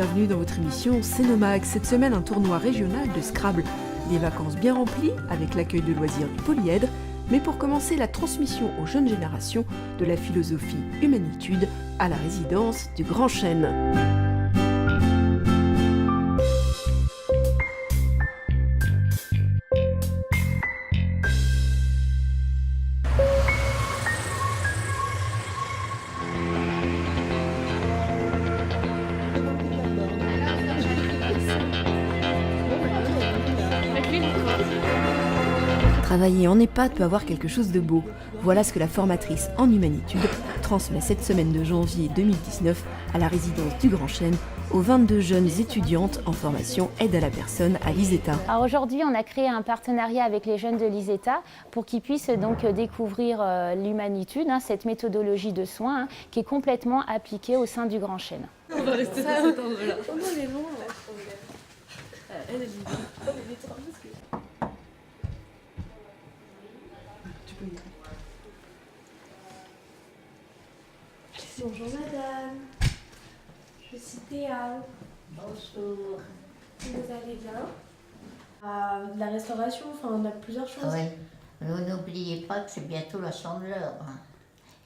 bienvenue dans votre émission C'est nos Mag. Cette semaine, un tournoi régional de Scrabble. Des vacances bien remplies avec l'accueil de loisirs du Polyèdre. Mais pour commencer, la transmission aux jeunes générations de la philosophie humanitude à la résidence du Grand Chêne. Travailler en EHPAD peut avoir quelque chose de beau. Voilà ce que la formatrice en humanitude transmet cette semaine de janvier 2019 à la résidence du Grand Chêne aux 22 jeunes étudiantes en formation aide à la personne à l'ISETA. Alors aujourd'hui, on a créé un partenariat avec les jeunes de l'ISETA pour qu'ils puissent donc découvrir l'humanitude, cette méthodologie de soins qui est complètement appliquée au sein du Grand Chêne. On va rester sur cet angle-là. Oh non, elle est longue. Elle est libre. Tu peux y aller. Bonjour madame, je suis Théa. Bonjour. Vous allez bien? De la restauration, enfin on a plusieurs choses. Oui, n'oubliez pas que c'est bientôt la Chandeleur.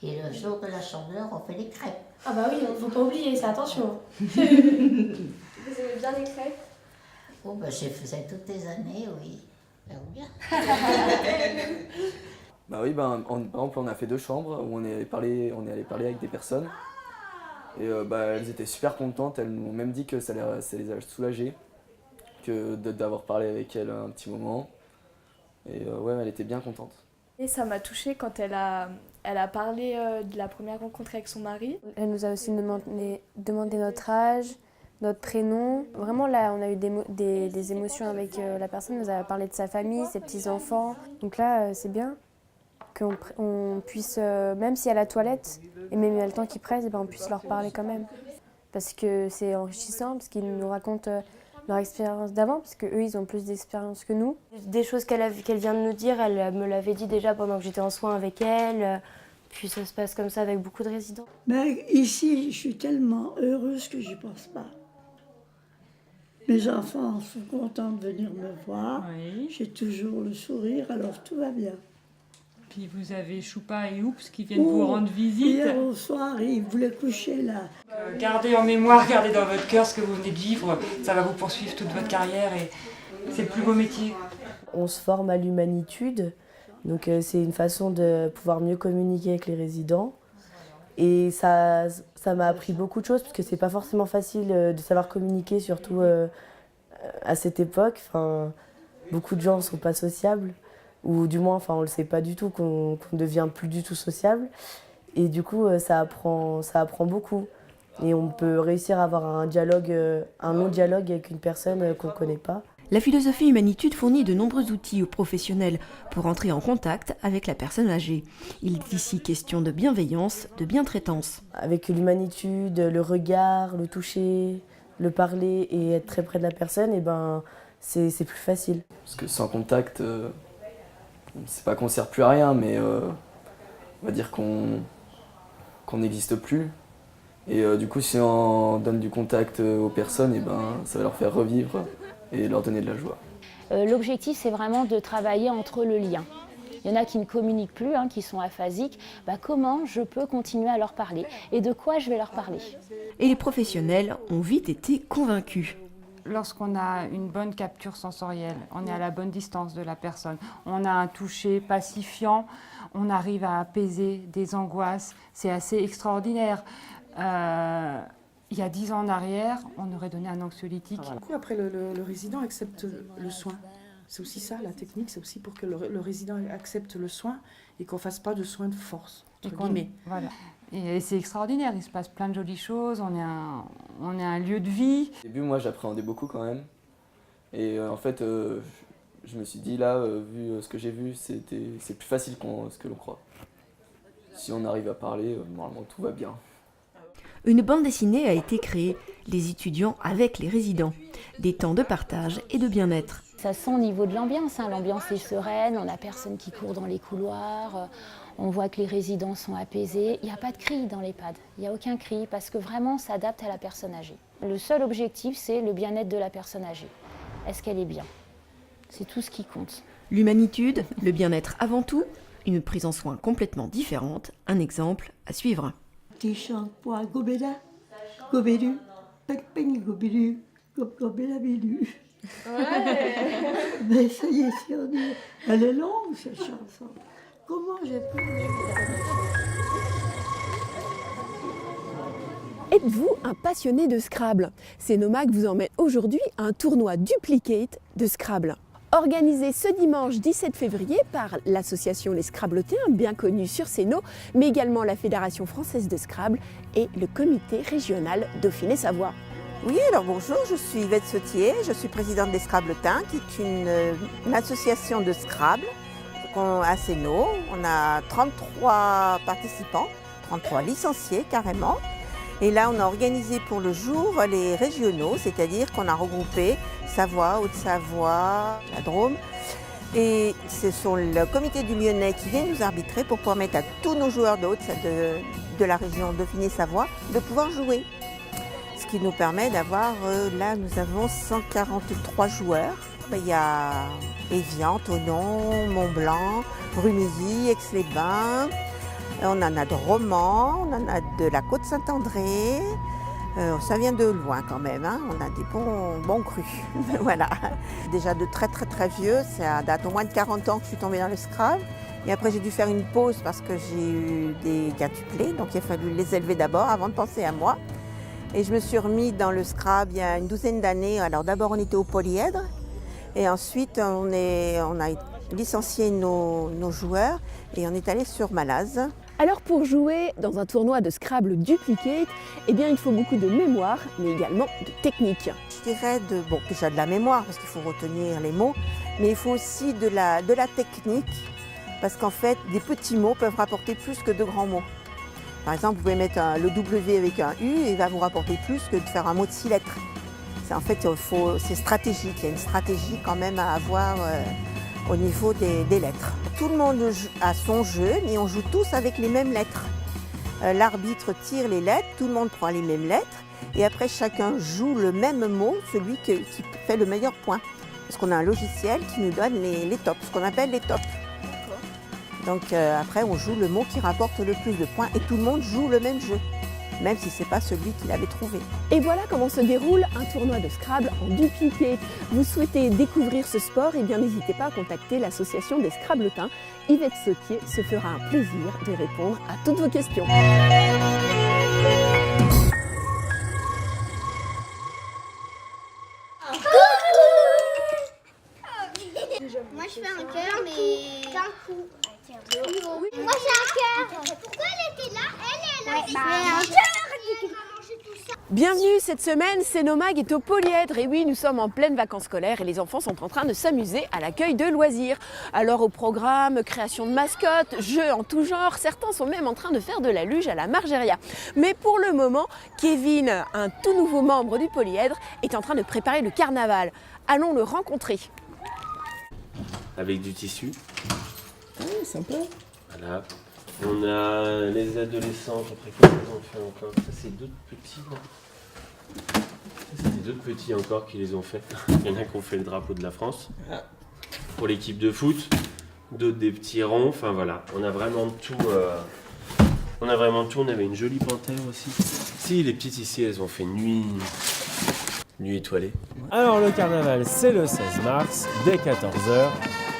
Et le jour de la Chandeleur, on fait les crêpes. Ah bah oui, faut pas oublier ça, attention. Vous aimez bien les crêpes? Oh bah je faisais toutes les années, oui. Ben, bien. Bah oui, par exemple, on a fait 2 chambres où on est allé parler avec des personnes. Et elles étaient super contentes, elles nous ont même dit que ça les a soulagées d'avoir parlé avec elles un petit moment. Et elle était bien contente. Et ça m'a touchée quand elle a parlé de la première rencontre avec son mari. Elle nous a aussi demandé notre âge, notre prénom. Vraiment là, on a eu des émotions avec la personne. Elle nous a parlé de sa famille, ses petits-enfants. Donc là, c'est bien qu'on puisse, même si à la toilette, et même il y a le temps qu'ils pressent, on puisse leur parler quand même. Parce que c'est enrichissant, parce qu'ils nous racontent leur expérience d'avant, parce qu'eux, ils ont plus d'expérience que nous. Des choses qu'elle vient de nous dire, elle me l'avait dit déjà pendant que j'étais en soins avec elle. Puis ça se passe comme ça avec beaucoup de résidents. Mais ici, je suis tellement heureuse que j'y pense pas. Mes enfants sont contents de venir me voir. Oui. J'ai toujours le sourire, alors tout va bien. Puis vous avez Choupa et Oups qui viennent vous rendre visite. Hier au soir, ils voulaient coucher là. Gardez en mémoire, gardez dans votre cœur ce que vous venez de vivre. Ça va vous poursuivre toute votre carrière et c'est le plus beau métier. On se forme à l'humanitude, donc c'est une façon de pouvoir mieux communiquer avec les résidents. Et ça m'a appris beaucoup de choses, parce que c'est pas forcément facile de savoir communiquer, surtout à cette époque. Enfin, beaucoup de gens ne sont pas sociables. Ou du moins, on ne le sait pas du tout, qu'on ne devient plus du tout sociable. Et du coup, ça apprend beaucoup. Et on peut réussir à avoir un long dialogue avec une personne qu'on ne connaît pas. La philosophie humanitude fournit de nombreux outils aux professionnels pour entrer en contact avec la personne âgée. Il est ici question de bienveillance, de bientraitance. Avec l'humanitude, le regard, le toucher, le parler et être très près de la personne, c'est plus facile. Parce que sans contact, c'est pas qu'on sert plus à rien, mais on va dire qu'on n'existe plus. Et du coup, si on donne du contact aux personnes, ça va leur faire revivre et leur donner de la joie. L'objectif, c'est vraiment de travailler entre le lien. Il y en a qui ne communiquent plus, qui sont aphasiques. Comment je peux continuer à leur parler et de quoi je vais leur parler? Et les professionnels ont vite été convaincus. Lorsqu'on a une bonne capture sensorielle, on est à la bonne distance de la personne, on a un toucher pacifiant, on arrive à apaiser des angoisses, c'est assez extraordinaire. Il y a 10 ans en arrière, on aurait donné un anxiolytique. Du coup, après, le résident accepte le soin. C'est aussi ça, la technique, c'est aussi pour que le résident accepte le soin et qu'on ne fasse pas de soins de force, entre guillemets. Voilà. Et c'est extraordinaire, il se passe plein de jolies choses, on est un lieu de vie. Au début, moi, j'appréhendais beaucoup quand même. Et en fait, je me suis dit, là, vu ce que j'ai vu, c'est plus facile ce que l'on croit. Si on arrive à parler, normalement, tout va bien. Une bande dessinée a été créée, les étudiants avec les résidents. Des temps de partage et de bien-être. Ça sent au niveau de l'ambiance, l'ambiance est sereine, on n'a personne qui court dans les couloirs, on voit que les résidents sont apaisés. Il n'y a pas de cri dans l'EHPAD, il n'y a aucun cri parce que vraiment on s'adapte à la personne âgée. Le seul objectif, c'est le bien-être de la personne âgée. Est-ce qu'elle est bien? C'est tout ce qui compte. L'humanitude, le bien-être avant tout, une prise en soin complètement différente, un exemple à suivre. Tu chantes pour Gobeda, Gobedu, Peng Peng Gobedu, Gobeda Bidu. Ouais. Mais ça y est, si on dit, elle est longue cette chanson. Comment j'ai pu... Êtes-vous un passionné de Scrabble? Cénomag vous emmène aujourd'hui à un tournoi Duplicate de Scrabble. Organisé ce dimanche 17 février par l'association Les Scrabbletins, bien connue sur Céno, mais également la Fédération française de Scrabble et le comité régional Dauphiné-Savoie. Oui, alors bonjour, je suis Yvette Sautier, je suis présidente des Scrabbletins, qui est une association de Scrabble à Céno. On a 33 participants, 33 licenciés carrément. Et là, on a organisé pour le jour les régionaux, c'est-à-dire qu'on a regroupé Savoie, Haute-Savoie, la Drôme. Et ce sont le comité du Lyonnais qui vient nous arbitrer pour permettre à tous nos joueurs de la région Dauphiné-Savoie de pouvoir jouer. Ce qui nous permet d'avoir, là nous avons 143 joueurs. Il y a Évian, Thonon, Mont-Blanc, Brumilly, Aix-les-Bains. On en a de Romans, on en a de la Côte-Saint-André. Ça vient de loin quand même, hein. On a des bons crus. Voilà. Déjà de très vieux, ça date au moins de 40 ans que je suis tombée dans le Scrabble. Et après j'ai dû faire une pause parce que j'ai eu des quintuplés, donc il a fallu les élever d'abord avant de penser à moi. Et je me suis remis dans le Scrabble il y a une douzaine d'années. Alors d'abord on était au Polyèdre et ensuite on a licencié nos joueurs et on est allé sur Malaz. Alors pour jouer dans un tournoi de Scrabble Duplicate, eh bien il faut beaucoup de mémoire, mais également de technique. Je dirais déjà de la mémoire, parce qu'il faut retenir les mots, mais il faut aussi de la technique, parce qu'en fait, des petits mots peuvent rapporter plus que de grands mots. Par exemple, vous pouvez mettre le W avec un U et il va vous rapporter plus que de faire un mot de 6 lettres. En fait, c'est stratégique, il y a une stratégie quand même à avoir au niveau des lettres. Tout le monde a son jeu, mais on joue tous avec les mêmes lettres. L'arbitre tire les lettres, tout le monde prend les mêmes lettres, et après chacun joue le même mot, celui qui fait le meilleur point. Parce qu'on a un logiciel qui nous donne les tops, ce qu'on appelle les tops. Donc après on joue le mot qui rapporte le plus de points, et tout le monde joue le même jeu, même si ce n'est pas celui qu'il avait trouvé. Et voilà comment se déroule un tournoi de Scrabble en Duplicate. Vous souhaitez découvrir ce sport? Eh bien n'hésitez pas à contacter l'association des Scrabbletins. Yvette Sautier se fera un plaisir de répondre à toutes vos questions. Moi je fais un cœur, mais d'un coup. Moi j'ai un cœur. Pourquoi elle était là? Elle a fait un cœur. Bienvenue cette semaine, Cénomag est au Polyèdre. Et oui, nous sommes en pleine vacances scolaires et les enfants sont en train de s'amuser à l'accueil de loisirs. Alors au programme, création de mascottes, jeux en tout genre, certains sont même en train de faire de la luge à la Margeria. Mais pour le moment, Kevin, un tout nouveau membre du Polyèdre, est en train de préparer le carnaval. Allons le rencontrer. Avec du tissu. Ah, sympa. Voilà. On a les adolescents, après qu'est-ce qu'ils ont fait encore? Ça c'est d'autres petits là. Ça c'est d'autres petits encore qui les ont fait. Il y en a qui ont fait le drapeau de la France. Pour l'équipe de foot, d'autres des petits ronds, enfin voilà. On a vraiment tout. On avait une jolie panthère aussi. Si, les petites ici, elles ont fait nuit étoilée. Alors le carnaval, c'est le 16 mars, dès 14h.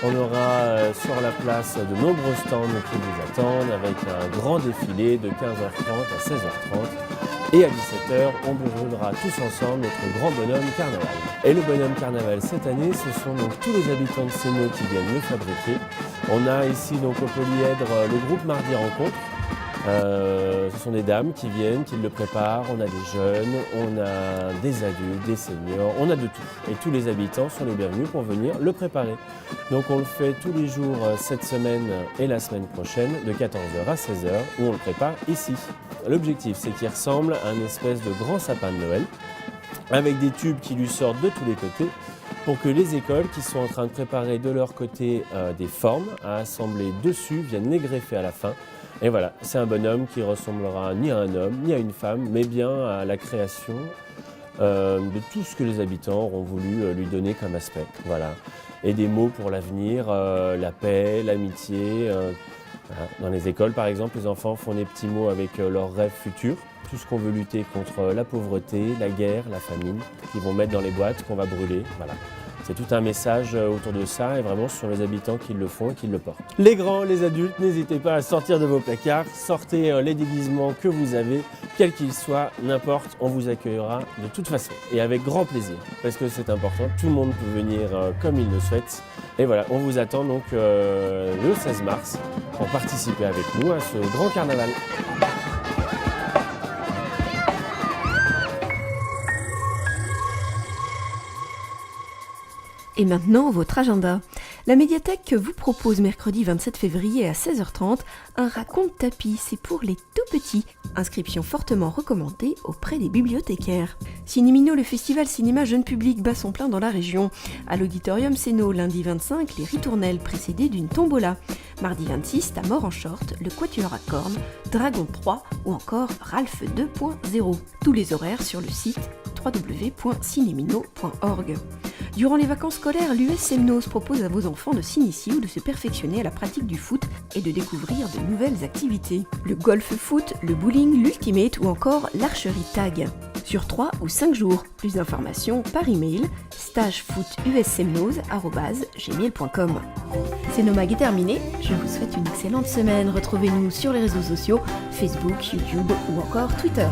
On aura sur la place de nombreux stands qui vous attendent avec un grand défilé de 15h30 à 16h30. Et à 17h, on brûlera tous ensemble notre grand bonhomme carnaval. Et le bonhomme carnaval cette année, ce sont donc tous les habitants de Céno qui viennent le fabriquer. On a ici donc au Polyèdre le groupe Mardi Rencontre. Ce sont des dames qui viennent, qui le préparent, on a des jeunes, on a des adultes, des seniors, on a de tout. Et tous les habitants sont les bienvenus pour venir le préparer. Donc on le fait tous les jours cette semaine et la semaine prochaine de 14h à 16h où on le prépare ici. L'objectif c'est qu'il ressemble à une espèce de grand sapin de Noël avec des tubes qui lui sortent de tous les côtés pour que les écoles qui sont en train de préparer de leur côté des formes à assembler dessus viennent les greffer à la fin. Et voilà, c'est un bonhomme qui ressemblera ni à un homme, ni à une femme, mais bien à la création de tout ce que les habitants auront voulu lui donner comme aspect. Voilà. Et des mots pour l'avenir, la paix, l'amitié. Voilà. Dans les écoles, par exemple, les enfants font des petits mots avec leurs rêves futurs. Tout ce qu'on veut lutter contre la pauvreté, la guerre, la famine, qu'ils vont mettre dans les boîtes, qu'on va brûler. Voilà. C'est tout un message autour de ça et vraiment ce sont les habitants qui le font et qui le portent. Les grands, les adultes, n'hésitez pas à sortir de vos placards, sortez les déguisements que vous avez, quels qu'ils soient, n'importe, on vous accueillera de toute façon et avec grand plaisir parce que c'est important, tout le monde peut venir comme il le souhaite. Et voilà, on vous attend donc le 16 mars pour participer avec nous à ce grand carnaval. Et maintenant, votre agenda. La médiathèque vous propose mercredi 27 février à 16h30 un raconte tapis, c'est pour les tout petits. Inscription fortement recommandée auprès des bibliothécaires. Cinémino, le festival cinéma jeune public bat son plein dans la région. À l'auditorium Séno, lundi 25, les ritournelles précédées d'une tombola. Mardi 26, Ta mort en short, le quatuor à cornes, Dragon 3 ou encore Ralph 2.0. Tous les horaires sur le site www.cinemino.org. Durant les vacances scolaires, l'US Semnos propose à vos enfants de s'initier ou de se perfectionner à la pratique du foot et de découvrir de nouvelles activités. Le golf foot, le bowling, l'ultimate ou encore l'archerie tag. Sur 3 ou 5 jours. Plus d'informations par email stagefootUSsemnos@gmail.com. C'est Nomag est terminé. Je vous souhaite une excellente semaine. Retrouvez-nous sur les réseaux sociaux, Facebook, YouTube ou encore Twitter.